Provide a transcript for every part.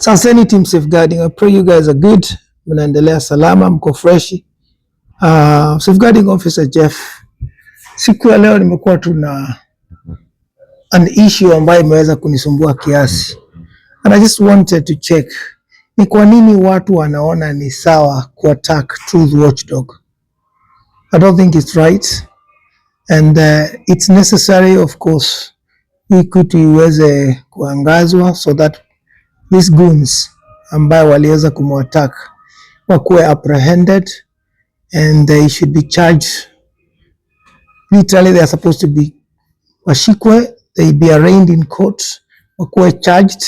Saseni team safeguarding. I pray you guys are good. Mnaendelea salama, mko fresh. Safeguarding officer Jeff. Siku ya leo nimekuwa tuna an issue ambayo imeweza kunisumbua kiasi. And I just wanted to check. Ni kwa nini watu wanaona ni sawa ku attack Truth Watchdog? I don't think it's right. And it's necessary, of course, Equity iweze kuangazwa so that these goons ambayo waliweza kumattack wakuwe apprehended and they should be charged. Literally they are supposed to be washikwe, they be arraigned in court, wakuwe charged.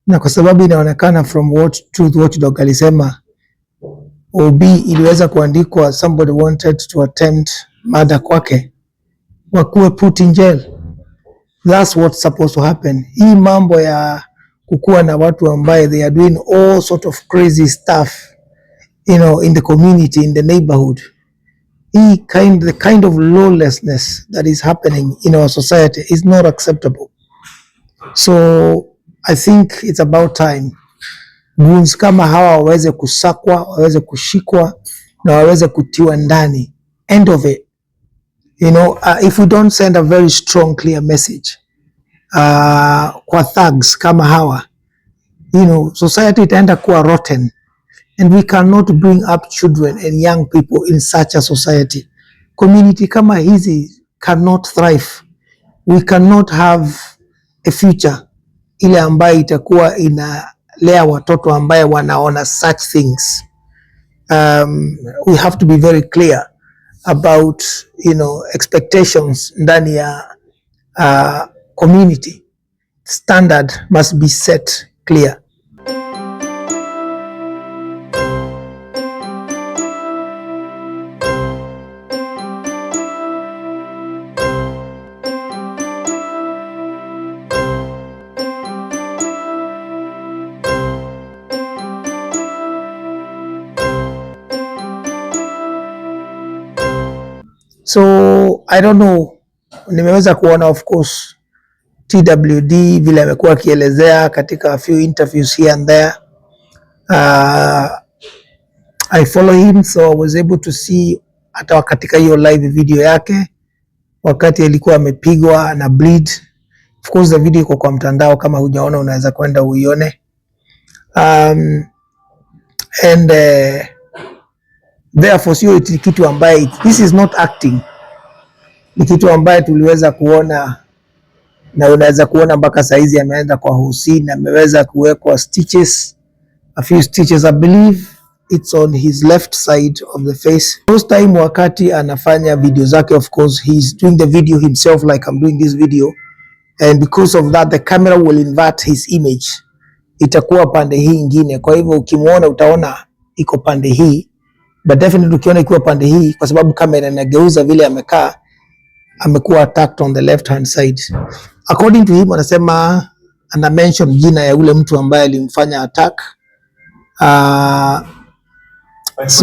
Na kwa sababu inaonekana from what Truth Watchdog alisema OB iliweza kuandikwa somebody wanted to attempt murder kwake, wakuwe put in jail. That's what's supposed to happen. Hii mambo ya kukuwa na watu ambaye they are doing all sort of crazy stuff, you know, in the community, in the neighborhood. The kind of lawlessness that is happening in our society is not acceptable. So I think it's about time goons kama hawa waweze kusakwa, waweze kushikwa na waweze kutiwa ndani. End of it. You know, if we don't send a very strong clear message kwa thugs kama hawa, you know, society itaenda kuwa rotten, and we cannot bring up children and young people in such a society. Community kama hizi cannot thrive. We cannot have a future ile ambayo itakuwa inalea watoto ambaye wanaona such things. We have to be very clear about, you know, expectations ndani ya community. Standard must be set clear. So I don't know, nimeweza kuona of course TWD vile amekuwa akielezea katika a few interviews here and there. I follow him, so I was able to see hata katika hiyo live video yake wakati alikuwa amepigwa na bleed. Of course the video iko kwa mtandao, kama hujaona unaweza kwenda uione. Therefore sio kitu ambaye, this is not acting. Ni kitu ambaye tuliweza kuona, na unaweza kuona mpaka saizi ameenda kwa Hussein, ameweza kuwekwa stitches, a few stitches. I believe it's on his left side of the face. Most time wakati anafanya video zake, of course he's doing the video himself like I'm doing this video, and because of that the camera will invert his image, itakuwa pande hii ingine. Kwa hivyo ukimuona utaona iko pande hii, but definitely ukiona ikiwa pande hii, kwa sababu kamera inageuza vile amekaa, amekuwa attacked on the left hand side. According to him, anasema ana mention jina ya ule mtu ambaye alimfanya attack. Thank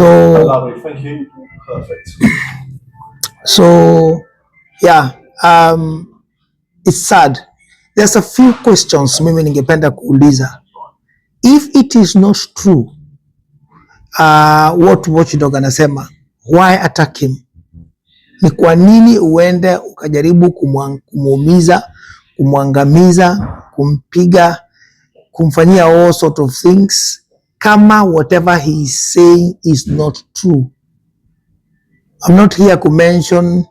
you. Perfect. So yeah, it's sad. There's a few questions mimi ningependa kuuliza. If it is not true what Watchdog anasema, why attack him? Ni kwa nini uende ukajaribu kumuumiza, kumwangamiza, kumpiga, kumfanyia all sort of things kama whatever he is saying is not true? I'm not here to mention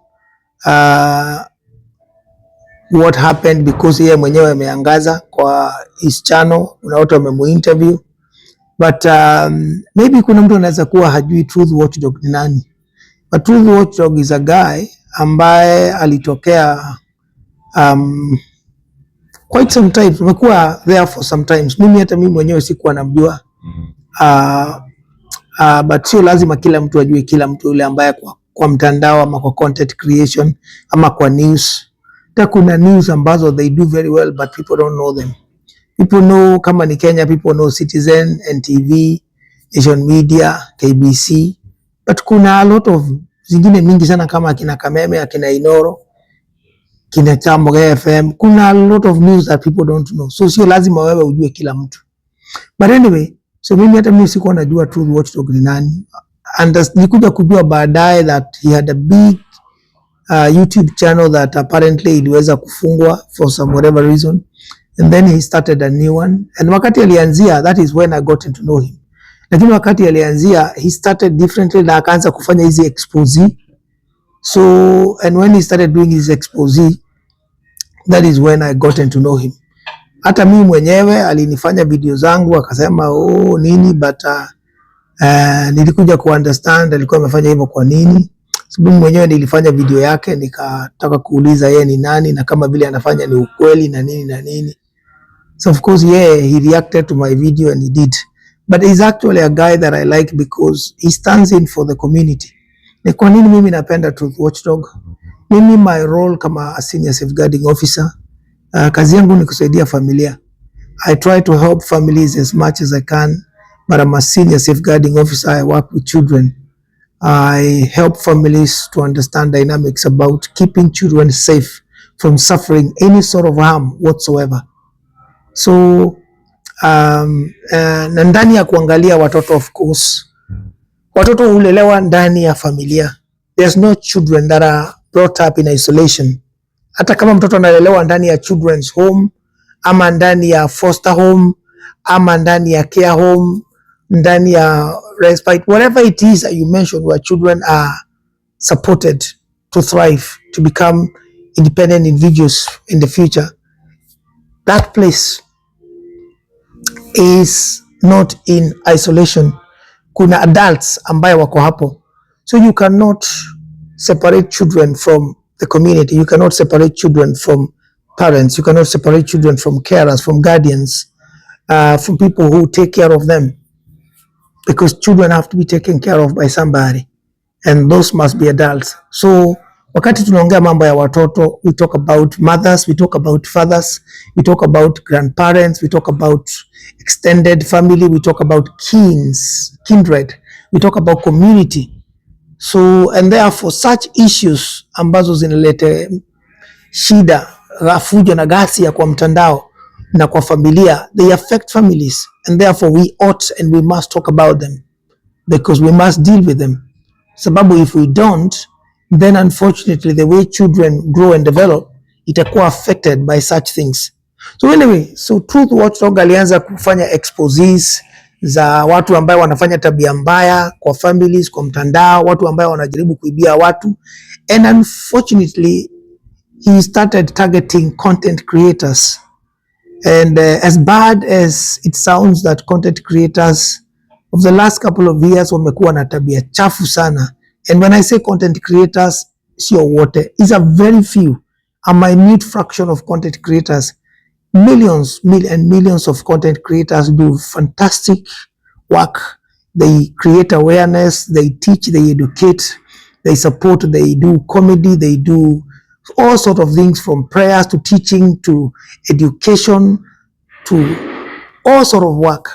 what happened because yeye mwenyewe ameangaza kwa his channel, kuna watu wamemuinterview, but maybe kuna mtu anaweza kuwa hajui Truth Watchdog ni nani. But Truth Watchdog is a guy ambaye alitokea quite some time, tumekuwa there for some times. Hata mimi mwenyewe sikuwa namjua, but sio lazima kila mtu ajue kila mtu yule ambaye kwa mtandao ama kwa content creation ama kwa news. Kuna news ambazo they do very well but people don't know them. People know, kama ni Kenya, people know Citizen, NTV, Nation Media, KBC, but kuna a lot of zingine mingi sana kama kina Kameme, kina Inoro, kina Chambo FM. Kuna a lot of news that people don't know. So sio lazima wewe ujue kila mtu. But anyway, so mimi sikuwa najua Truth Watchdog ni nani, and nilikuja kujua baadaye that he had a big YouTube channel that apparently iliweza kufungwa for some whatever reason, and then he started a new one, and wakati alianzia, that is when I got to know him. Lakini wakati alianzia, he started differently, na akaanza kufanya hizi expose. So and when he started doing his expose, that is when I got to know him. Hata mimi mwenyewe alinifanya video zangu akasema nini, but nilikuja ku understand alikuwa amefanya hivyo kwa nini. Sababu mwenyewe nilifanya video yake nikataka kuuliza yeye ni nani na kama vile anafanya ni ukweli na nini na nini. So of course he reacted to my video and he did. But he's actually a guy that I like because he stands in for the community. Ni kwa nini mimi napenda Truth Watchdog? Mimi my role kama a senior safeguarding officer, kazi yangu ni kusaidia familia. I try to help families as much as I can, but I'm a senior safeguarding officer. I work with children. I help families to understand dynamics about keeping children safe from suffering any sort of harm whatsoever. So na ndani ya kuangalia watoto, of course, watoto hulelewa ndani ya familia. There's no children that are brought up in isolation. Hata kama mtoto analelewa ndani ya children's home, ama ndani ya foster home, ama ndani ya care home, ndani ya respite, whatever it is that you mentioned, where children are supported to thrive, to become independent individuals in the future, that place is not in isolation. Kuna adults ambayo wako hapo. So you cannot separate children from the community. You cannot separate children from parents. You cannot separate children from carers, from guardians, from people who take care of them. Because children have to be taken care of by somebody, and those must be adults. So wakati tunaongea mambo ya watoto, we talk about mothers, we talk about fathers, we talk about grandparents, we talk about extended family, we talk about kindred, we talk about community. So and therefore such issues ambazo zinaleta shida, fujo na ghasia kwa mtandao na kwa familia, they affect families, and therefore we ought and we must talk about them because we must deal with them. Sababu if we don't, then unfortunately the way children grow and develop itakuwa affected by such things. So anyway, so Truth Watchdog alianza kufanya exposes za watu ambao wanafanya tabia mbaya kwa families, kwa mtandao, watu ambao wanajaribu kuibia watu, and unfortunately he started targeting content creators. And as bad as it sounds that content creators of the last couple of years wamekuwa na tabia chafu sana. And when I say content creators, sio wote, is a very few, a minute fraction of content creators. Millions and millions of content creators do fantastic work. They create awareness, they teach, they educate, they support, they do comedy, they do all sort of things, from prayers to teaching to education to all sort of work.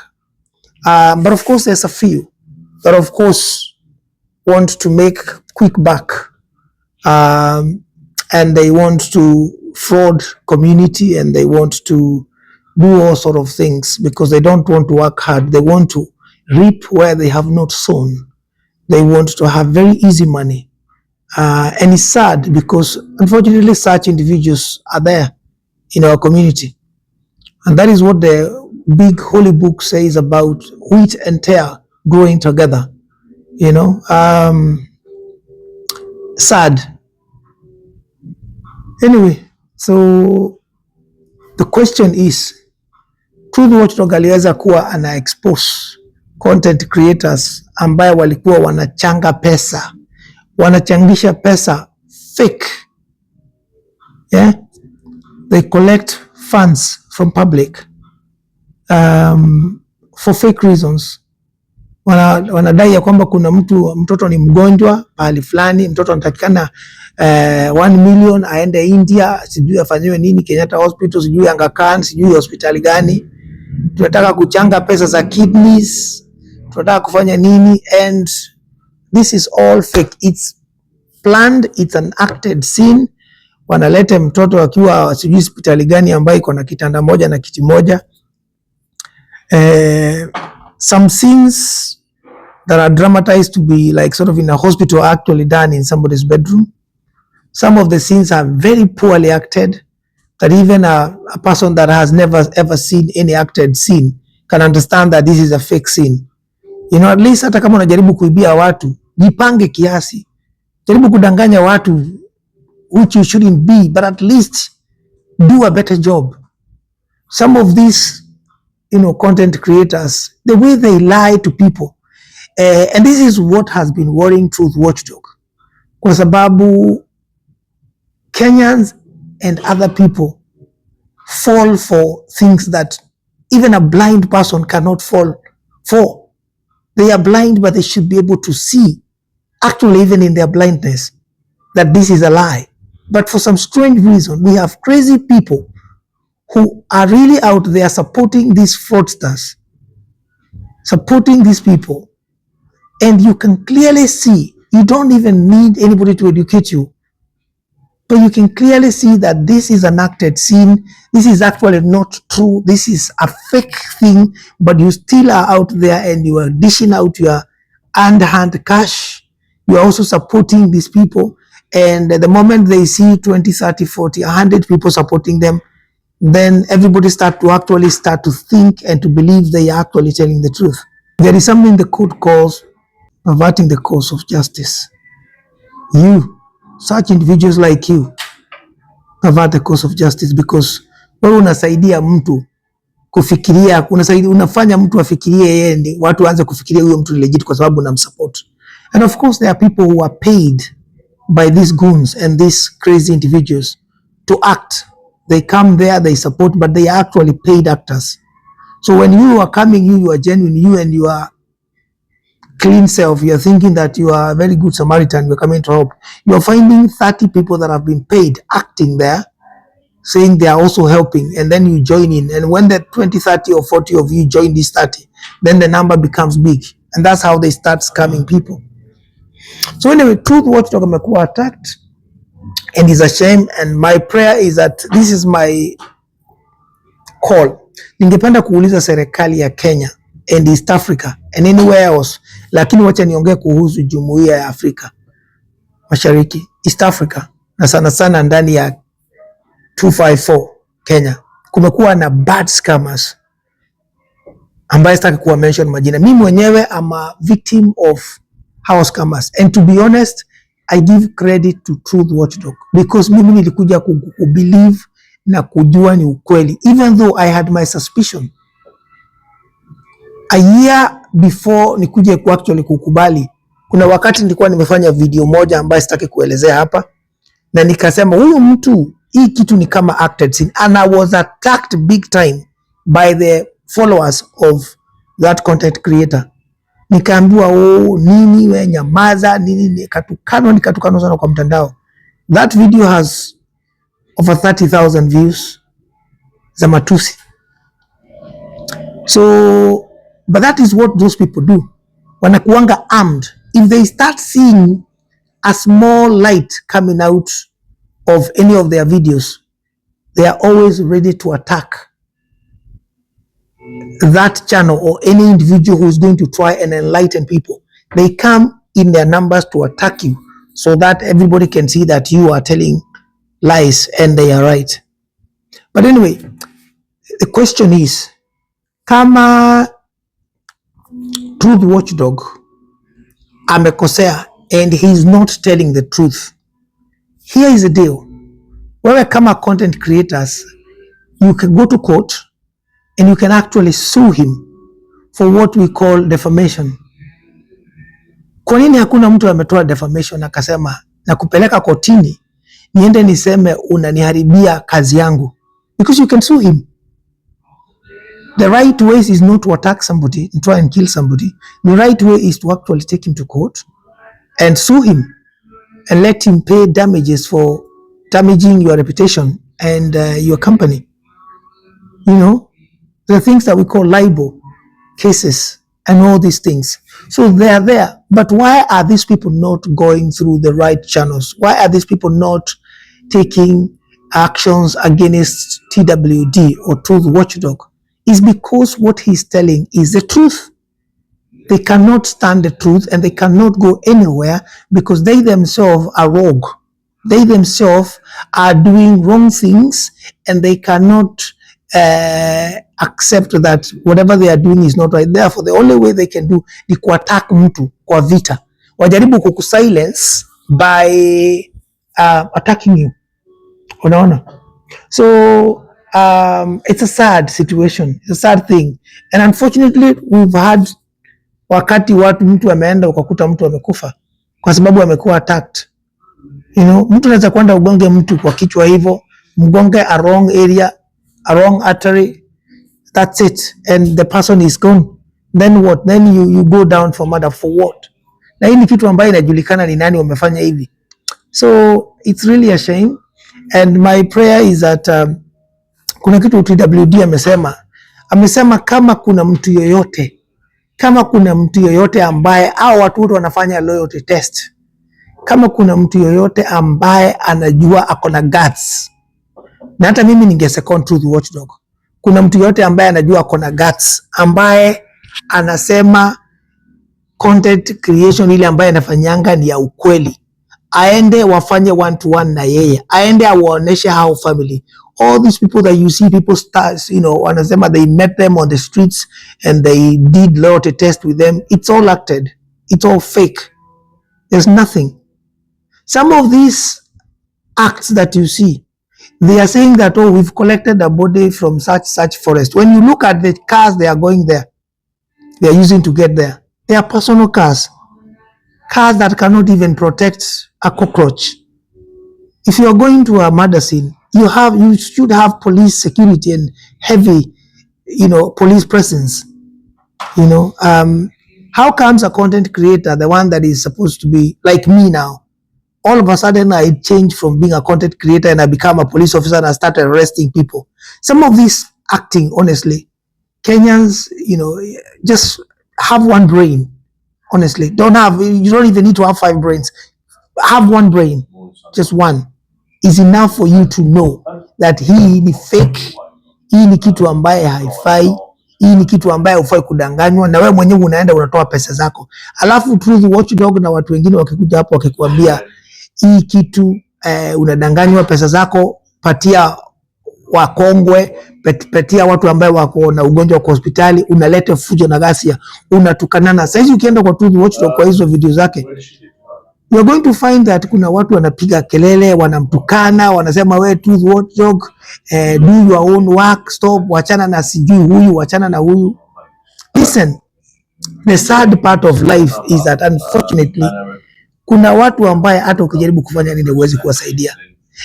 But of course there's a few that of course want to make quick buck, and they want to fraud community, and they want to do all sort of things because they don't want to work hard. They want to reap where they have not sown. They want to have very easy money. And it's sad because unfortunately such individuals are there in our community. And that is what the big holy book says about wheat and tare growing together. You know, sad. Anyway, so the question is, Truth Watchdog aliweza kuwa ana expose content creators ambaye walikuwa wanachanga pesa, wanachangisha pesa fake. Yeah? They collect funds from public for fake reasons. Wanadai ya kwamba kuna mtoto ni mgonjwa pahali fulani, mtoto anatakikana 1 million aende India, sijui afanyiwe nini, Kenyatta Hospital, sijui Aga Khan, sijui hospitali gani. Tunataka kuchanga pesa za kidneys, tunataka kufanya nini, and this is all fake. It's planned, it's an acted scene. Wanalete mtoto akiwa sijui hospitali gani ambayo iko na kitanda moja na kiti moja, Some scenes that are dramatized to be like sort of in a hospital are actually done in somebody's bedroom. Some of the scenes are very poorly acted, that even a person that has never ever seen any acted scene can understand that this is a fake scene. You know, at least hata kama unajaribu kuibia watu, jipange kiasi. Jaribu kudanganya watu which you shouldn't be, but at least do a better job. Some of these, content creators, the way they lie to people, and this is what has been worrying Truth Watchdog, kwa sababu Kenyans and other people fall for things that even a blind person cannot fall for. They are blind, but they should be able to see, actually even in their blindness, that this is a lie. But for some strange reason, we have crazy people who are really out there supporting these fraudsters, supporting these people. And you can clearly see, you don't even need anybody to educate you, but you can clearly see that this is an acted scene. This is actually not true. This is a fake thing, but you still are out there and you are dishing out your underhand cash. You are also supporting these people. And the moment they see 20, 30, 40, 100 people supporting them, then everybody start to think and to believe they are actually telling the truth. There is something the court calls perverting the course of justice. Such individuals like you pervert the course of justice, because wewe unasaidia mtu kufikiria, unafanya mtu afikirie yeye, watu waanze kufikiria huyo mtu legit kwa sababu unamsupport. And of course there are people who are paid by these goons and these crazy individuals to act. They come there, they support, but they are actually paid actors. So when you are coming, you are genuine, you and you are clean self, you are thinking that you are a very good Samaritan, you're coming to help. You are finding 30 people that have been paid acting there, saying they are also helping, and then you join in. And when the 20, 30 or 40 of you join these 30, then the number becomes big. And that's how they start scamming people. So anyway, Truth Watchdog amekuwa attacked and is a shame, and my prayer is that this is my call. Ningependa kuuliza serikali ya Kenya and East Africa and anywhere else, lakini wacha niongee kuhusu Jumuiya ya Afrika Mashariki, East Africa, na sana sana ndani ya 254 Kenya. Kumekuwa na bad scammers ambaye sitaki kuwa mention majina. Mimi mwenyewe am a victim of house scammers, and to be honest, I give credit to Truth Watchdog, because mimi nilikuja kubelieve na kujua ni ukweli, even though I had my suspicion. A year before nikuje actually kukubali, kuna wakati nilikuwa nimefanya video moja ambayo sitaki kuelezea hapa, na nikasema huyu mtu, hii kitu ni kama acted scene, and I was attacked big time by the followers of that content creator. Nikaambiwa nini we nyamaza, nini, nikatukanwa sana kwa mtandao. That video has over 30,000 views za matusi. So, but that is what those people do. Wanakuanga armed. If they start seeing a small light coming out of any of their videos, they are always ready to attack that channel or any individual who is going to try and enlighten people. They come in their numbers to attack you, so that everybody can see that you are telling lies and they are right. But anyway, the question is, kama Truth Watchdog amekosea and he is not telling the truth, here is the deal. Wewe kama content creators, you can go to court and you can actually sue him for what we call defamation. Kwa nini hakuna mtu ametoa defamation akasema na kupeleka kotini niende niseme unaniharibia kazi yangu? Because you can sue him. The right way is not to attack somebody and try and kill somebody. The right way is to actually take him to court and sue him and let him pay damages for damaging your reputation and your company. You know, the things that we call libel cases and all these things. So they are there. But why are these people not going through the right channels? Why are these people not taking actions against TWD or Truth Watchdog is because what he's telling is the truth. They cannot stand the truth and they cannot go anywhere because they themselves are rogue. They themselves are doing wrong things and they cannot accept that whatever they are doing is not right. Therefore, the only way they can do ni kuattack mtu kwa vita. Wajaribu kukusilence by attacking you. Unaona? So it's a sad situation. It's a sad thing. And unfortunately, we've had wakati watu mtu ameenda ukakuta mtu amekufa kwa sababu amekuwa attacked. Mtu anaweza kwenda ugonge mtu kwa kichwa hivyo, mgonge a wrong area, a wrong artery, that's it, and the person is gone. Then what? Then you go down for murder for what? Na hii ni kitu ambayo inajulikana ni nani wamefanya hivi. So it's really a shame, and my prayer is that kuna kitu TWD amesema kama kuna mtu yoyote ambaye au watu wote wanafanya loyalty test, kama kuna mtu yoyote ambaye anajua akona guts, na hata mimi ninge second truth watchdog, kuna mtu yoyote ambaye anajua akona guts, ambaye anasema content creation ile ambaye anafanyanga ni ya ukweli, aende wafanye 1-to-1 na yeye, aende awaoneshe how family, all these people that you see people stars, wanasema they met them on the streets and they did loyalty test with them, it's all acted, it's all fake, there's nothing. Some of these acts that you see, they are saying that, oh, we've collected a body from such forest. When you look at the cars they are going there, they are using to get there, they are personal cars that cannot even protect a cockroach. If you are going to a murder scene, you should have police security and heavy, police presence. How comes a content creator, the one that is supposed to be like me now, all of a sudden I changed from being a content creator and I become a police officer and I started arresting people? Some of this acting, honestly, Kenyans, just have one brain. Honestly, you don't even need to have 5 brains. Have one brain, just one is enough for you to know that hii ni fake, hii ni kitu ambaye haifai, hii ni kitu ambaye hufai kudanganywa, na wewe mwenyewe unaenda unatoa pesa zako. Alafu Truth Watchdog na watu wengine wakikuja hapo wakikwambia hii kitu unadanganywa, pesa zako patia wakongwe, patia watu ambaye wako na ugonjwa kwa hospitali, unaleta fujo na ghasia, unatukanana. Sasa hizi ukienda kwa Truth Watchdog kwa hizo video zake, you are going to find that kuna watu wanapiga kelele, wanamtukana, wanasema we Truth Watchdog, do your own work, stop, wachana na sijui huyu, wachana na huyu. Listen, the sad part of life is that unfortunately kuna watu ambaye hata ukijaribu kufanya nini huwezi kuwasaidia.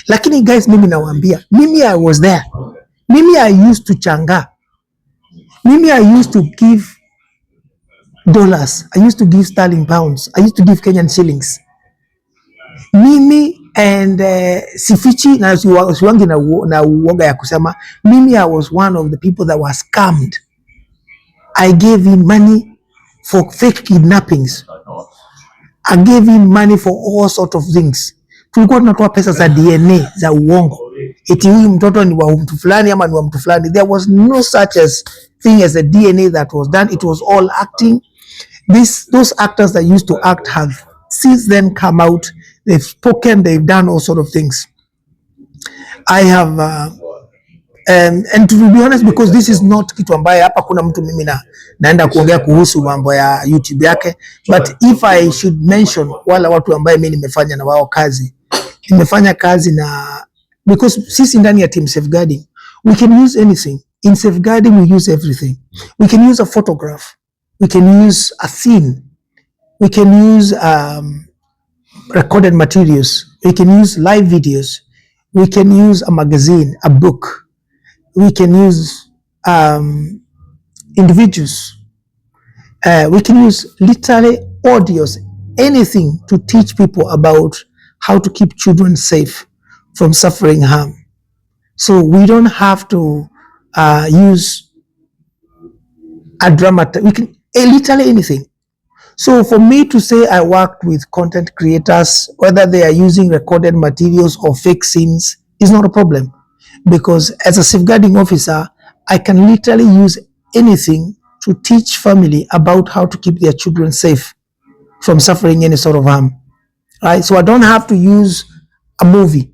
Lakini guys, mimi nawaambia, mimi I was there. Mimi I used to changa. Mimi I used to give dollars. I used to give sterling pounds. I used to give Kenyan shillings. Mimi and sifichi na siwangi na uoga ya kusema, mimi I was one of the people that was scammed. I gave him money for fake kidnappings. I gave him money for all sorts of things. Tulikuwa tunatoa pesa za DNA za uongo, eti huyu mtoto ni wa mtu fulani ama ni wa mtu fulani. There was no such thing as a DNA that was done. It was all acting. Those actors that used to act have since then come out. They've spoken. They've done all sort of things. I have and to be honest, because this is not kitu ambaye hapa kuna mtu mimi naenda kuongea kuhusu mambo ya YouTube yake, but if I should mention wala watu ambaye mimi nimefanya na wao kazi, nimefanya kazi na, because sisi ndani ya team safeguarding we can use anything. In safeguarding we use everything. We can use a photograph, we can use a scene, we can use recorded materials, we can use live videos, we can use a magazine, a book, we can use individuals, we can use literally audios, anything to teach people about how to keep children safe from suffering harm. So we don't have to use a dramatic, we can literally anything. So for me to say I worked with content creators, whether they are using recorded materials or fake scenes, is not a problem, because as a safeguarding officer, I can literally use anything to teach family about how to keep their children safe from suffering any sort of harm, right? So I don't have to use a movie.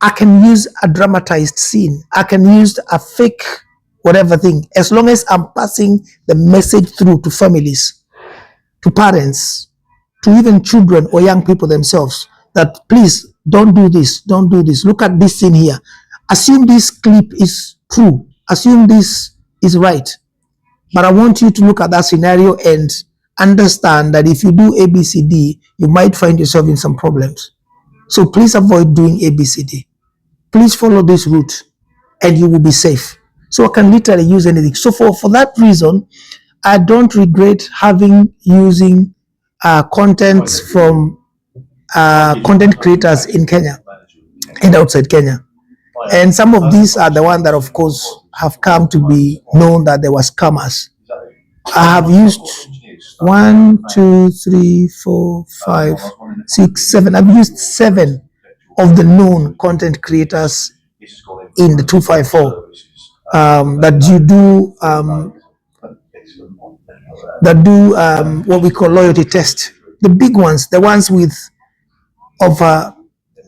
I can use a dramatized scene. I can use a fake whatever thing, as long as I'm passing the message through to families, to parents, to even children or young people themselves, that please don't do this, don't do this. Look at this scene here. Assume this clip is true. Assume this is right. But I want you to look at that scenario and understand that if you do ABCD, you might find yourself in some problems. So please avoid doing ABCD. Please follow this route and you will be safe. So I can literally use anything. So for that reason, I don't regret using content from content creators in Kenya and outside Kenya. And some of these are the ones that, of course, have come to be known that they were scammers. I have used 1, 2, 3, 4, 5, 6, 7. I've used 7 of the known content creators in the 254 that do what we call loyalty test. The big ones, the ones with over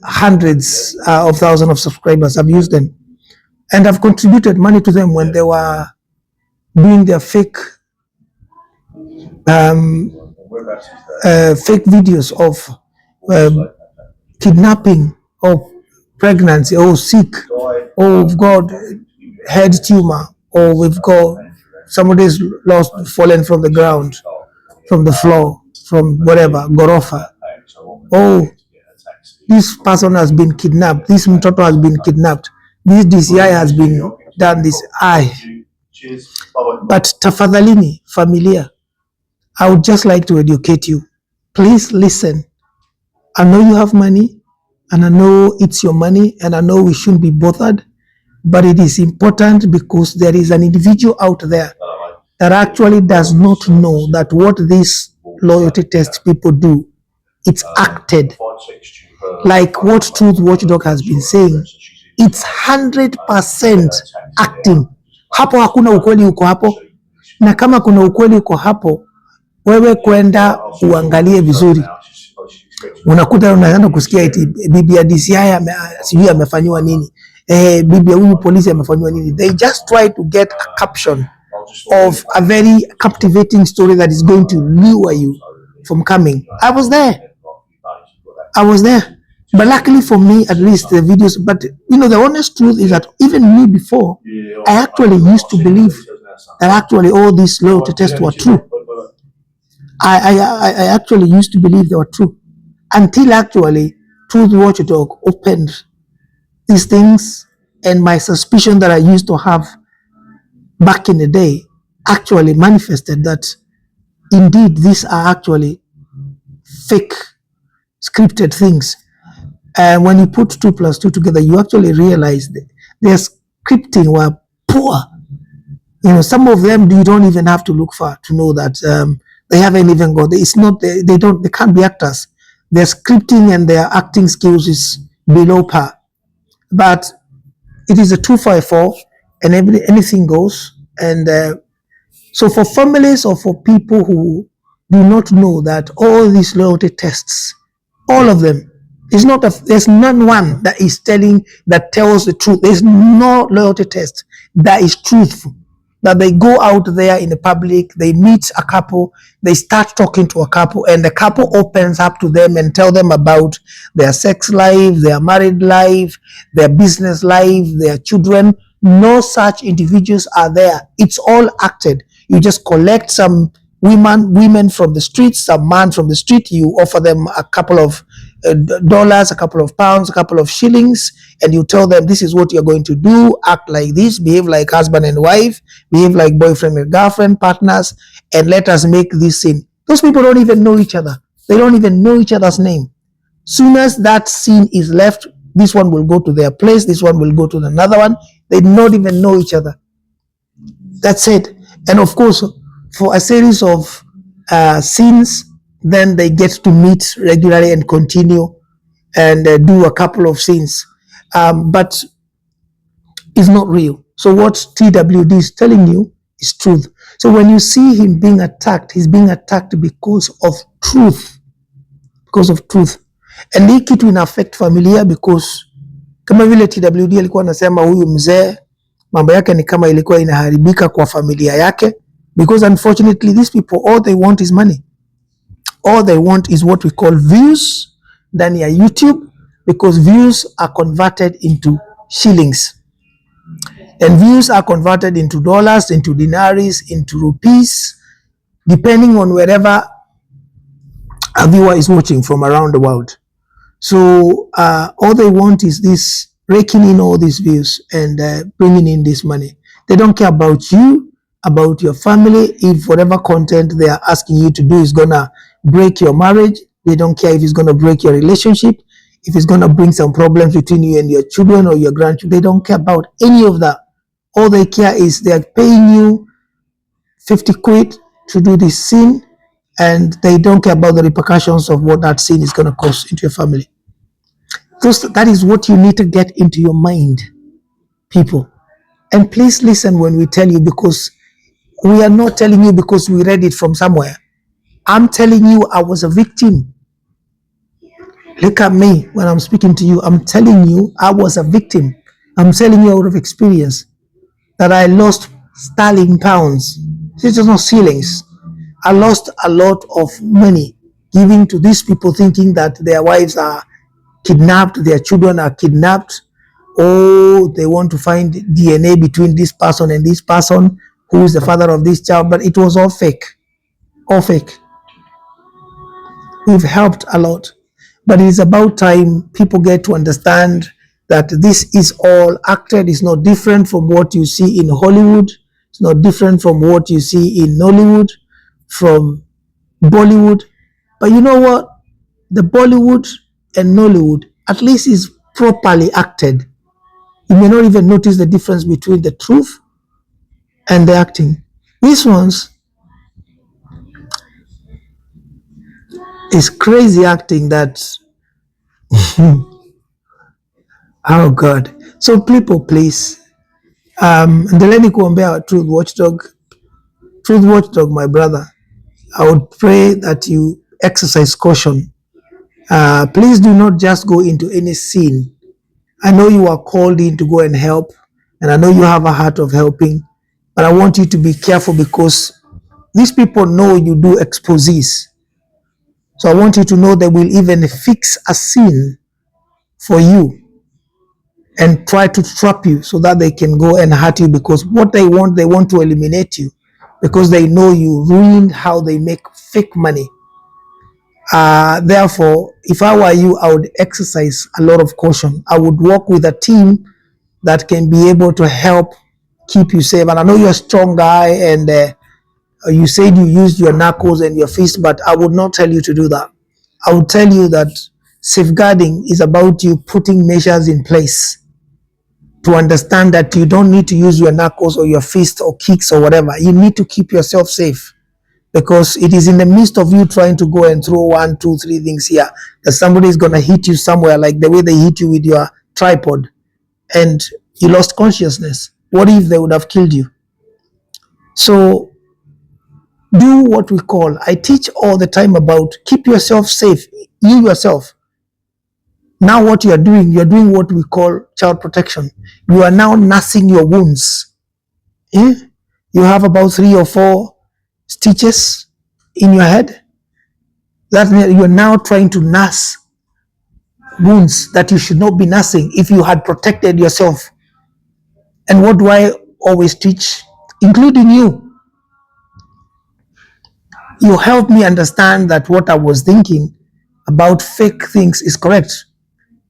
hundreds of thousands of subscribers. I've used them, and I've contributed money to them when they were doing their fake videos of kidnapping, or pregnancy, or sick, or we've got head tumor, or we've got somebody's fallen from the ground, from the floor, from whatever, Gorofa. Oh, this person has been kidnapped, this mtoto has been kidnapped, this DCI has been done this. But tafadhalini, familia, I would just like to educate you. Please listen. I know you have money, and I know it's your money, and I know we shouldn't be bothered, but it is important because there is an individual out there that actually does not know that what these loyalty test people do, it's acted. Like what Truth Watchdog has been saying, it's 100% acting. Hapo hakuna ukweli uko hapo, na kama kuna ukweli uko hapo, wewe kwenda uangalie vizuri. Unakuta unaanza kusikia eti bibi ya DCI sijui amefanywa nini, bibi ya huyu polisi amefanywa nini. They just try to get a caption of a very captivating story that is going to lure you from coming. I was there, but luckily for me, at least the videos. But you know, the honest truth is that even me before, I actually used to believe that actually all these loyalty tests were true. I actually used to believe they were true, until actually Truth Watchdog opened these things, and my suspicion that I used to have back in the day actually manifested that indeed these are actually fake scripted things. And when you put 2 plus 2 together, you actually realize that their scripting were poor. You know, some of them you don't even have to look far to know that they haven't even got. It's not they can't be actors. Their scripting and their acting skills is below par. But it is a 254, and anything goes. And so for families or for people who do not know that all these loyalty tests, all of them, there's none one that is that tells the truth. There's no loyalty test that is truthful. That they go out there in the public, they meet a couple, they start talking to a couple, and the couple opens up to them and tell them about their sex life, their married life, their business life, their children. No such individuals are there. It's all acted. You just collect some women from the streets, some man from the street, you offer them a couple of dollars, a couple of pounds, a couple of shillings, and you tell them this is what you're going to do, act like this, behave like husband and wife, behave like boyfriend and girlfriend, partners, and let us make this scene. Those people don't even know each other. They don't even know each other's name. Soon as that scene is left, this one will go to their place, this one will go to another one. They don't even know each other. That's it. And of course, for a series of scenes, then they get to meet regularly and continue and do a couple of scenes. But is not real. So what TWD is telling you is truth. So when you see him being attacked, he's being attacked because of truth. Because of truth. And hii kitu ina affect familia because kama vile TWD alikuwa anasema huyu mzee mambo yake ni kama ilikuwa inaharibika kwa familia yake, because unfortunately these people all they want is money. All they want is what we call views ndani ya YouTube, because views are converted into shillings. And views are converted into dollars, into dinaris, into rupees, depending on wherever a viewer is watching from around the world. So all they want is this, raking in all these views and bringing in this money. They don't care about you, about your family. If whatever content they are asking you to do is gonna break your marriage, they don't care if it's gonna break your relationship, if it's gonna bring some problems between you and your children or your grandchildren. They don't care about any of that. All they care is they are paying you 50 quid to do this sin, and they don't care about the repercussions of what that sin is going to cause into your family. Because that is what you need to get into your mind, people. And please listen when we tell you, because we are not telling you because we read it from somewhere. I'm telling you, I was a victim. Look at me when I'm speaking to you. I'm telling you, I was a victim. I'm telling you out of experience that I lost sterling pounds. This is not shillings. I lost a lot of money giving to these people, thinking that their wives are kidnapped, their children are kidnapped. Oh, they want to find DNA between this person and this person, who is the father of this child. But it was all fake. All fake. We've helped a lot. But it is about time people get to understand that this is all acted. It's not different from what you see in Hollywood. It's not different from what you see in Nollywood, from Bollywood. But you know what? The Bollywood and Nollywood at least is properly acted. You may not even notice the difference between the truth and the acting. These ones is crazy acting that oh God. So people, please, endeleni kuombea Truth Watchdog. Truth Watchdog, my brother, I would pray that you exercise caution. Please do not just go into any sin. I know you are called in to go and help, and I know you have a heart of helping, but I want you to be careful, because these people know you do exposes. So I want you to know they will even fix a sin for you and try to trap you so that they can go and hurt you, because what they want to eliminate you, because they know you ruined how they make fake money. Therefore, if I were you, I would exercise a lot of caution. I would work with a team that can be able to help keep you safe. And I know you're a strong guy, and you said you used your knuckles and your fist, but I would not tell you to do that. I would tell you that safeguarding is about you putting measures in place to understand that you don't need to use your knuckles or your fist or kicks or whatever. You need to keep yourself safe, because it is in the midst of you trying to go and throw 1, 2, 3 things here that somebody is going to hit you somewhere, like the way they hit you with your tripod, and you lost consciousness. What if they would have killed you? So do what we call, I teach all the time about keep yourself safe, you yourself. Now what you're doing what we call child protection. You are now nursing your wounds. You have about 3 or 4 stitches in your head. That you're now trying to nurse wounds that you should not be nursing if you had protected yourself. And what do I always teach, including you? You help me understand that what I was thinking about fake things is correct.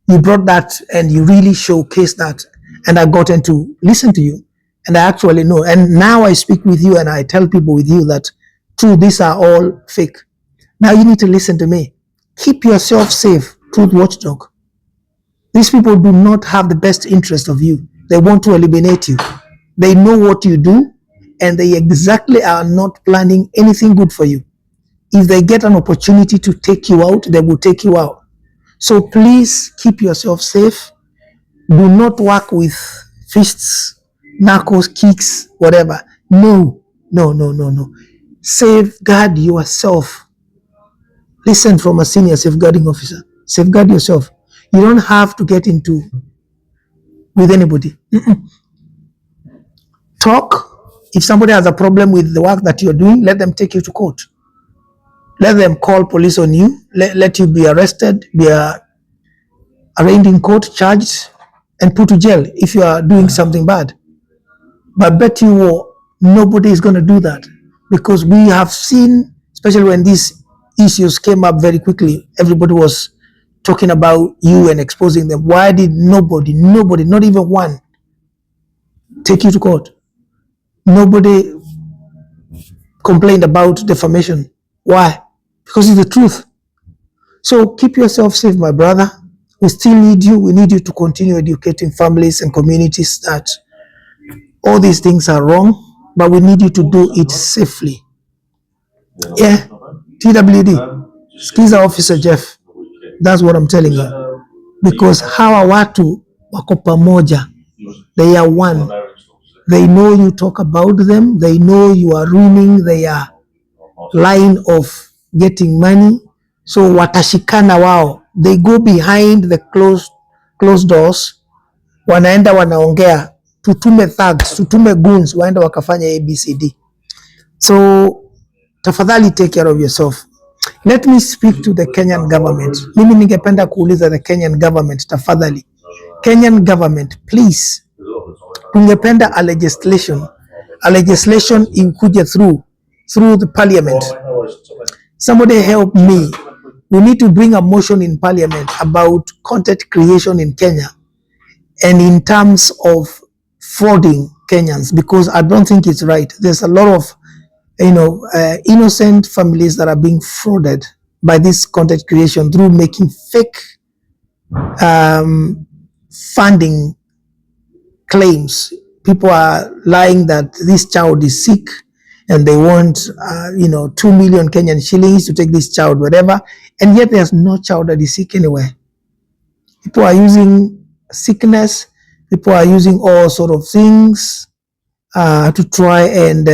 You brought that and you really showcased that, and I gotten to listen to you, and I actually know. And now I speak with you and I tell people with you that true, these are all fake. Now you need to listen to me. Keep yourself safe, Truth Watchdog. These people do not have the best interest of you. They want to eliminate you. They know what you do, and they exactly are not planning anything good for you. If they get an opportunity to take you out, they will take you out. So please keep yourself safe. Do not work with fists, knuckles, kicks, whatever. No, no, no, no, no. Safeguard yourself. Listen from a senior safeguarding officer. Safeguard yourself. You don't have to get into with anybody. Talk. If somebody has a problem with the work that you're doing, let them take you to court. Let them call police on you. Let you be arrested, be arraigned in court, charged, and put to jail if you are doing something bad. But bet you nobody is going to do that, because we have seen, especially when these issues came up very quickly, everybody was talking about you and exposing them. Why did nobody, not even one, take you to court? Nobody complained about defamation. Why? Because it's the truth. So keep yourself safe, my brother. We still need you. We need you to continue educating families and communities that all these things are wrong, but we need you to do it safely. Yeah, TWD, skiza Officer Jeff. That's what I'm telling you. Because hawa watu wako pamoja. They are one. They know you talk about them. They know you are ruining their line of getting money. So watashikana wao. They go behind the closed doors. Wanaenda wanaongea. Tutume thugs, tutume goons, waenda wakafanya ABCD. So tafadhali take care of yourself. Let me speak to the Kenyan government. Mimi ningependa kuuliza the Kenyan government, tafadhali. Kenyan government, please. Tungependa a legislation ikuje through the parliament. Somebody help me. We need to bring a motion in parliament about content creation in Kenya and in terms of frauding Kenyans, because I don't think it's right. There's a lot of innocent families that are being frauded by this content creation through making fake funding claims. People are lying that this child is sick and they want 2 million Kenyan shillings to take this child, whatever, and yet there's no child that is sick anywhere. People are using sickness, people are using all sort of things to try and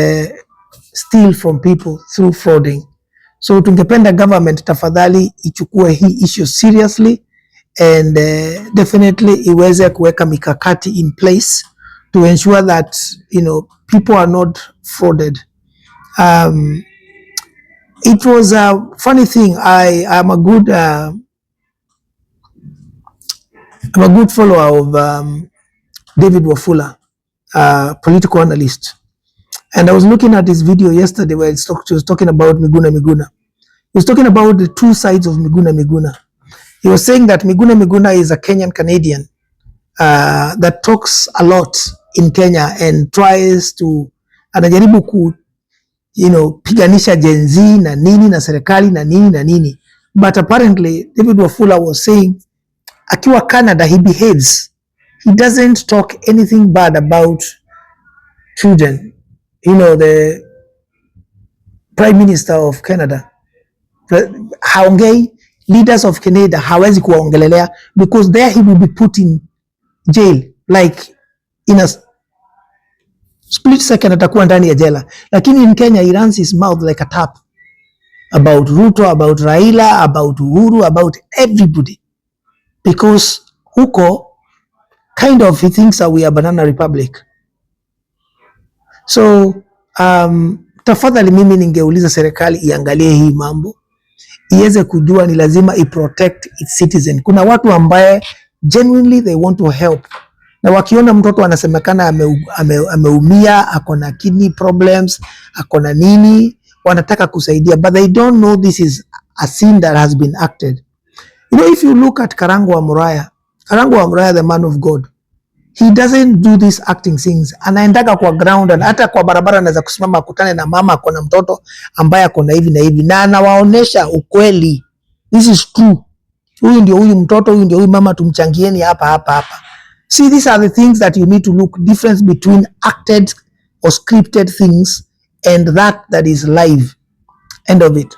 steal from people through frauding. So tungependa government tafadhali ichukue hii issue seriously and definitely iweze kuweka mikakati in place to ensure that people are not frauded. It was a funny thing. I'm a good follower of David Wafula, political analyst. And I was looking at his video yesterday where he was talking about Miguna. He was talking about the two sides of Miguna. He was saying that Miguna is a Kenyan Canadian that talks a lot in Kenya and tries to anajaribu ku piganisha Gen Z na nini na serikali na nini. But apparently David Wafula was saying akiwa Canada he behaves. He doesn't talk anything bad about children. The Prime Minister of Canada haongei, leaders of Canada hawezi kuwaongelelea because there he will be put in jail, like in a split second atakuwa ndani ya jela. Lakini in Kenya he runs his mouth like a tap about Ruto, about Raila, about Uhuru, about everybody, because huko kind of he thinks that we are banana republic. So tafadhali mimi ningeuliza serikali iangalie hii mambo, iweze kujua ni lazima protect its citizen. Kuna watu ambaye genuinely they want to help, na wakiona mtoto anasemekana ameumia, akona kidney problems, akona nini, wanataka kusaidia, but they don't know this is a sin that has been acted. If you look at Karangu wa Muraya, the man of God, he doesn't do these acting things. Anaendaga kwa ground, and hata kwa barabara anaweza kusimama akutane na mama akona mtoto ambaye akona hivi na hivi, na anawaonesha ukweli. This is true. Huyu ndio huyu mtoto, huyu ndio huyu mama, tumchangieni hapa. See, these are the things that you need to look, difference between acted or scripted things and that is live. End of it.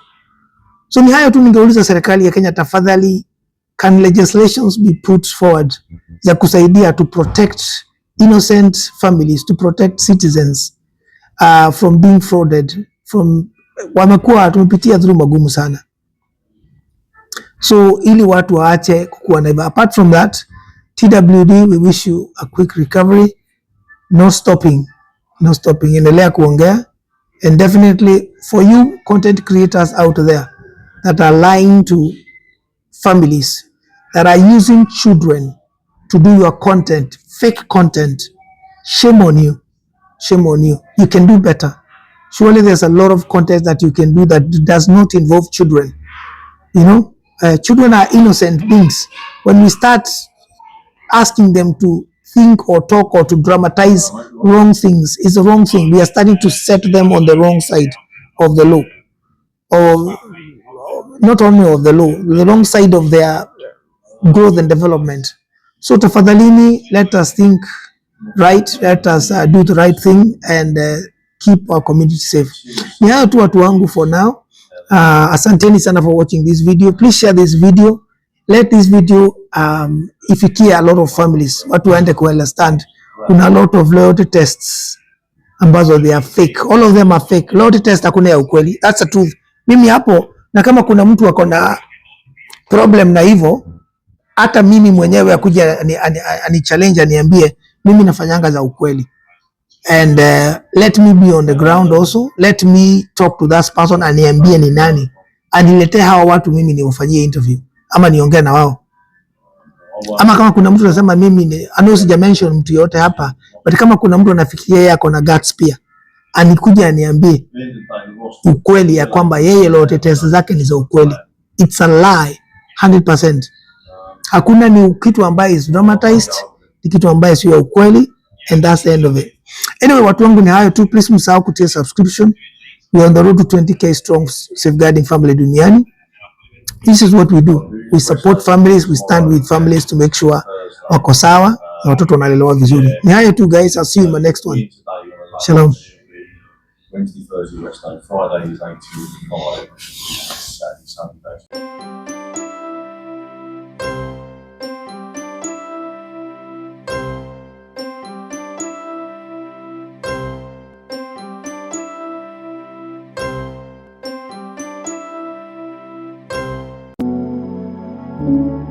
So ni hayo tu ningeuliza serikali ya Kenya, tafadhali, can legislations be put forward za kusaidia to protect innocent families, to protect citizens from being frauded, wamekuwa tumepitia through magumu sana. So ili watu waache kukuwa naiba. Apart from that, TWD, we wish you a quick recovery. No stopping. Endelea kuongea. And definitely for you content creators out there that are lying to families, that are using children to do your content, fake content, shame on you. You can do better. Surely there's a lot of content that you can do that does not involve children. Children are innocent beings. When we start asking them to think or talk or to dramatize wrong things, it's the wrong thing. We are starting to set them on the wrong side of the law, or not only of the law, the wrong side of their growth and development. So tafadhalini, let us think right, let us do the right thing and keep our community safe. Ni hayo tu watu wangu for now. Asanteni sana for watching this video. Please share this video. Let this video ifikie a lot of families. Watu waende ku understand kuna a lot of loyalty tests ambazo they are fake. All of them are fake. Loyalty test hakuna ya ukweli. That's the truth. Mimi hapo, na kama kuna mtu ako na problem na hivyo, hata mimi mwenyewe akuja ani challenge aniambie, mimi nafanyanga za ukweli. And let me be on the ground also. Let me talk to that person aniambie ni nani. Aniletee hawa watu mimi niwafanyie interview ama niongee na wao. Ama kama kuna mtu anasema mimi ni ano, sija mention mtu yote hapa, but kama kuna mtu anafikiria yeye ako na guts pia, anikuja aniambie ukweli ya kwamba yeye lote test zake ni za ukweli. It's a lie 100%. Hakuna ni kitu ambaye is dramatized, ni kitu ambaye sio ya ukweli, and that's the end of it. Anyway, watu wangu ni hayo tu. Please msahau kutia subscription. We are on the road to 20k strong safeguarding family duniani. This is what we do. We support families, we stand with families to make sure wako sawa na watoto wanalelewa vizuri. Ni hayo tu guys, I'll see you in my next one. Shalom. Wednesday, Thursday, Wednesday, Friday is 8 to 5, Saturday, Sunday. Thank you.